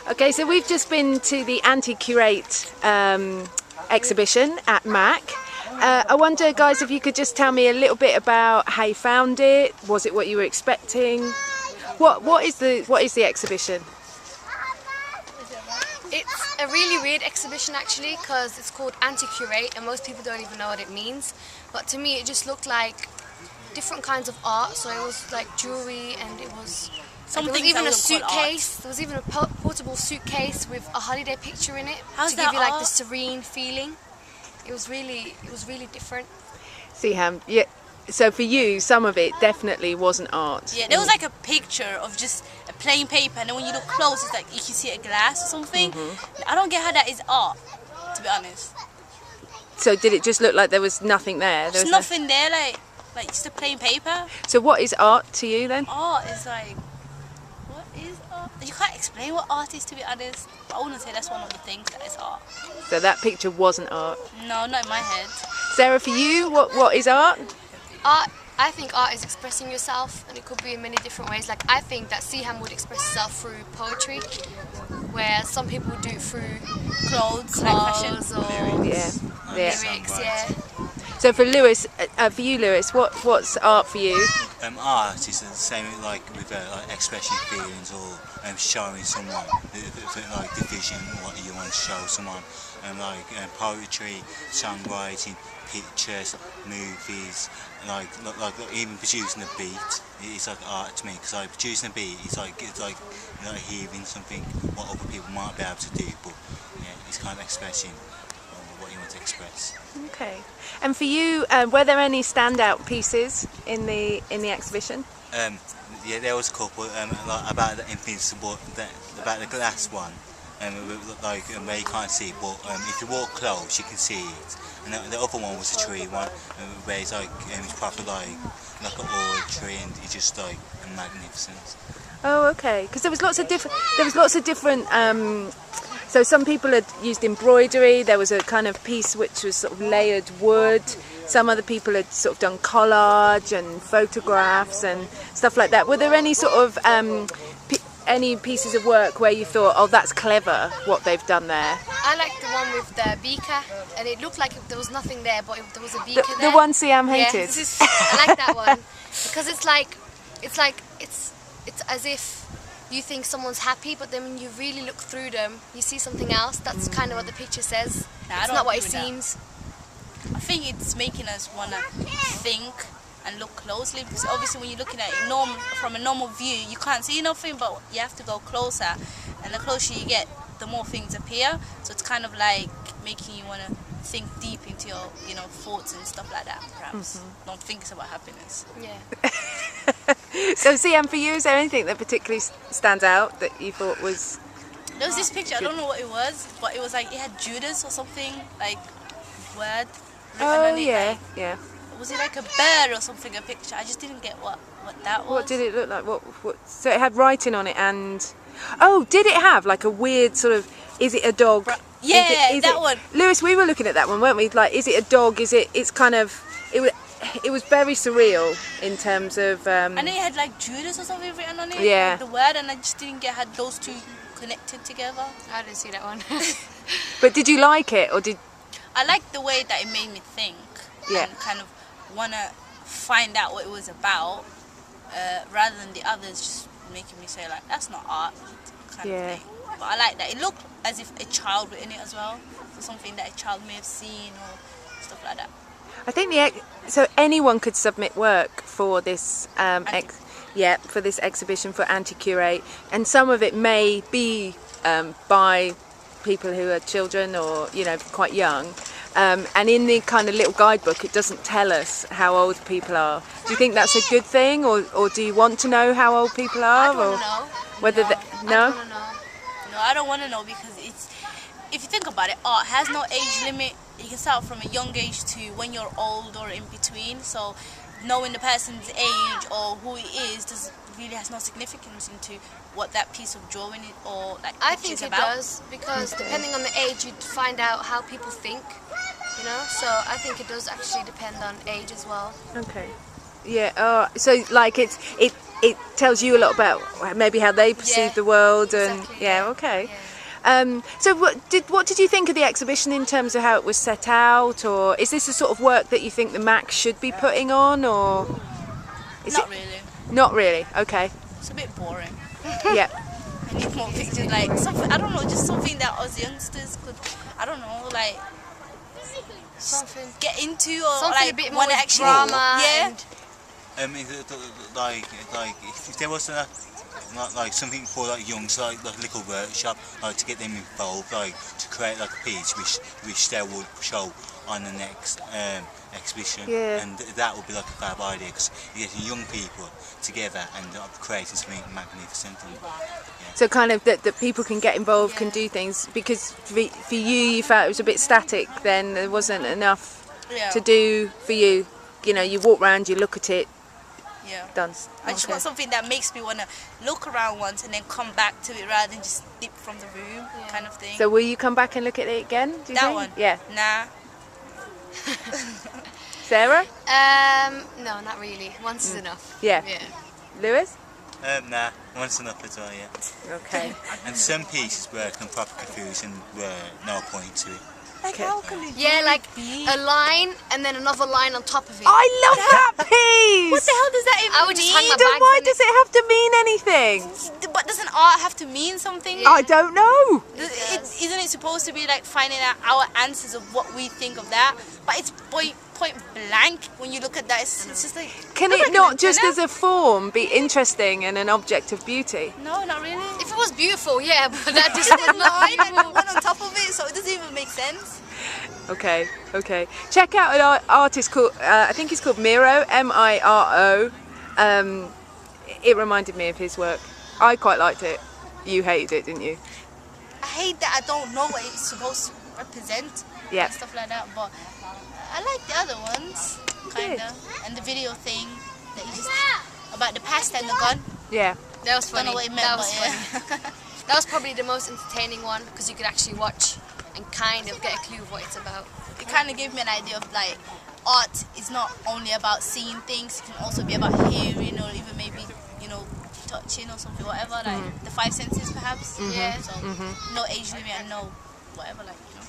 Okay, so we've just been to the Anticurate exhibition at MAC. I wonder, guys, if you could just tell me a little bit about how you found it. Was it what you were expecting? What is the exhibition? It's a really weird exhibition actually, because it's called Anticurate and most people don't even know what it means. But to me it just looked like different kinds of art, so it was like jewellery, and it was there was even a suitcase. There was even a portable suitcase with a holiday picture in it to give you like the serene feeling. It was really different. Siham, yeah. So for you, some of it definitely wasn't art. Yeah, there was like a picture of just a plain paper, and then when you look close, it's like you can see a glass or something. I don't get how that is art, to be honest. So did it just look like there was nothing there? There's nothing there, like just a plain paper. So what is art to you then? Art is like, what is art? You can't explain what art is, to be honest. But I wouldn't say that's one of the things that is art. So that picture wasn't art? No, not in my head. Sarah, for you, what is art? Art, I think art is expressing yourself, and it could be in many different ways. Like I think that Siham would express herself through poetry, where some people do it through clothes like fashion or lyrics. Yeah. So for Lewis, for you, Lewis, what's art for you? Art is the same like with like expressing feelings or showing someone like the vision, what you want to show someone, and like poetry, songwriting, pictures, movies, like even producing a beat. It's like art to me, because like producing a beat, it's like hearing something what other people might be able to do, but yeah, it's kind of expressing what you want to express. Okay. And for you, were there any standout pieces in the exhibition? Yeah, there was a couple like about the invincible, about the glass one, like where you can't see, but if you walk close, you can see it. And the other one was a tree one, where it's like it's proper like an old tree, and it's just like magnificent. Oh, okay. Because there was lots of different. So some people had used embroidery. There was a kind of piece which was sort of layered wood. Some other people had sort of done collage and photographs and stuff like that. Were there any sort of any pieces of work where you thought, oh, that's clever what they've done there? I liked the one with the beaker, and it looked like there was nothing there, but there was a beaker there. The one Siham hated. Yeah, I like that one because it's as if you think someone's happy, but then when you really look through them, you see something else. That's kind of what the picture says. It's not what it seems. I think it's making us want to think and look closely, because obviously when you're looking at it from a normal view, you can't see nothing, but you have to go closer, and the closer you get, the more things appear. So it's kind of like making you want to think deep into your thoughts and stuff like that, perhaps. Don't think it's about happiness. Yeah. So Siham, for you, is there anything that particularly stands out that you thought was... There was this picture, I don't know what it was, but it was like, it had Judas or something, like word written on it. Yeah, like, yeah. Was it like a bird or something, a picture? I just didn't get what that was. What did it look like? What? So it had writing on it, and... Oh, did it have like a weird sort of... Is it a dog? Yeah, is that one. Lewis, we were looking at that one, weren't we? Like, is it a dog? It's kind of... It was very surreal in terms of... And it had like Judas or something written on it. Yeah. Like the word, and I just didn't get how those two connected together. I didn't see that one. But did you like it, or did... I liked the way that it made me think. Yeah. And kind of want to find out what it was about, rather than the others just making me say like, that's not art, kind of thing. But I like that. It looked as if a child were in it as well. So something that a child may have seen or stuff like that. I think so anyone could submit work for this for this exhibition for Anticurate, and some of it may be by people who are children or quite young. And in the kind of little guidebook, it doesn't tell us how old people are. Do you think that's a good thing, or do you want to know how old people are? I don't want to know. Whether no, I don't want to know. No, I don't want to know, because if you think about it, art has no age limit. You can start from a young age to when you're old or in between. So knowing the person's age or who he is really has no significance into what that piece of drawing or like I think it about. does, because depending on the age, you'd find out how people think. So I think it does actually depend on age as well. Okay. Yeah. So like it it tells you a lot about maybe how they perceive the world, and Exactly, okay. yeah. So what did you think of the exhibition in terms of how it was set out, or is this the sort of work that you think the Mac should be putting on, or is Not it really. not really? Okay. It's a bit boring. Yeah. I need more pictures, like something, I don't know, just something that us youngsters could, I don't know, like Something. get into, or Something like a bit more want to with actually, drama. yeah. And Like if there was like something for like young, so like a little workshop, like to get them involved, like to create like a piece which they would show on the next exhibition, Yeah. and that would be like a fab idea, because you're getting young people together and creating something magnificent. And, So kind of that people can get involved, can do things, because for you felt it was a bit static. Then there wasn't enough Yeah. to do for you. You know, you walk around, you look at it, Yeah. done. I just want something that makes me want to look around once and then come back to it rather than just dip from the room, kind of thing. So will you come back and look at it again? Do you that think? one? Yeah. Nah. Sarah? no, not really. Once is enough. Yeah. Yeah. Lewis? nah, once enough as well, yeah. Okay. And some pieces work on proper confusion were no point to it. Like, how can it Yeah, like be? a line and then another line on top of it. I love that piece! What the hell does that even I would just hang mean? my Then bags why in does it have to mean anything? But doesn't art have to mean something? I don't know. Isn't it supposed to be like finding out our answers of what we think of that? But it's point blank when you look at that. It's just like, Can look it like not an just antenna. as a form be interesting and an object of beauty? No, not really. If it was beautiful, yeah, but that just The was not line and beautiful. the one on top of it, so it doesn't even make sense. Okay, okay. Check out an artist called, I think he's called Miro, Miro. It reminded me of his work. I quite liked it. You hated it, didn't you? I hate that I don't know what it's supposed to represent Yeah. and stuff like that, but I like the other ones, kind Good. of. And the video thing that you just, about the past and the gun. Yeah. That was Don't funny. know what it meant, That but was yeah. funny. That was probably the most entertaining one because you could actually watch and kind of get a clue of what it's about. It kind of gave me an idea of like, art is not only about seeing things, it can also be about hearing or even maybe, you know, touching or something, whatever, like the five senses perhaps. Yeah. So no age limit and no whatever, like, you know.